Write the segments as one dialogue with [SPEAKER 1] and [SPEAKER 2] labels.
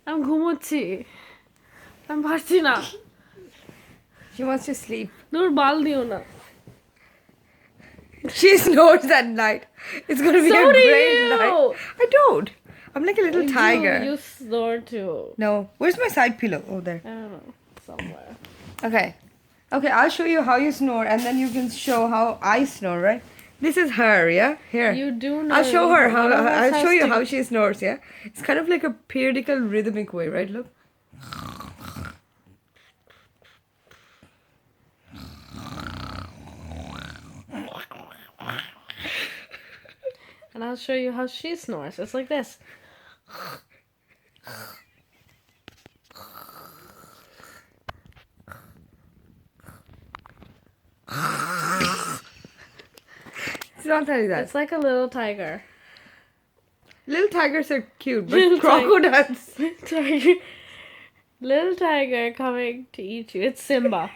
[SPEAKER 1] আমি ঘুমোচ্ছি, আমি পারছি না।
[SPEAKER 2] She wants to sleep.
[SPEAKER 1] দূর বাল দিও না।
[SPEAKER 2] She snores at night. It's gonna be
[SPEAKER 1] So
[SPEAKER 2] a
[SPEAKER 1] do
[SPEAKER 2] great
[SPEAKER 1] you.
[SPEAKER 2] night. I don't. I'm like a little tiger.
[SPEAKER 1] You snore too.
[SPEAKER 2] No. Where's my side pillow? Oh, there.
[SPEAKER 1] I don't know, somewhere.
[SPEAKER 2] Okay. Okay, I'll show you how you snore and then you can show how I snore, right? This is her, yeah? Here.
[SPEAKER 1] You do know.
[SPEAKER 2] I'll show her how
[SPEAKER 1] one of us
[SPEAKER 2] I'll
[SPEAKER 1] has
[SPEAKER 2] show you
[SPEAKER 1] to-
[SPEAKER 2] how she snores, yeah? It's kind of like a periodical rhythmic way, right? Look.
[SPEAKER 1] And I'll show you how she snores. It's like this.
[SPEAKER 2] It's not like that.
[SPEAKER 1] It's like a little tiger.
[SPEAKER 2] Little tigers are cute, but
[SPEAKER 1] Little
[SPEAKER 2] crocodiles.
[SPEAKER 1] Tiger. Little tiger coming to eat you. It's Simba.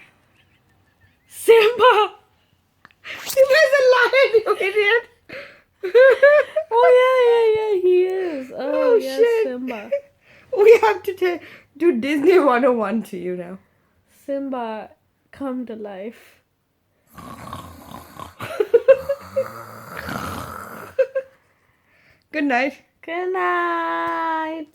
[SPEAKER 1] Simba!
[SPEAKER 2] Simba's a lion, you idiot.
[SPEAKER 1] Oh yeah, he is. Oh yes,
[SPEAKER 2] shit.
[SPEAKER 1] Simba.
[SPEAKER 2] We have to do Disney 101 to you now.
[SPEAKER 1] Simba, come to life.
[SPEAKER 2] Good night.
[SPEAKER 1] Good night.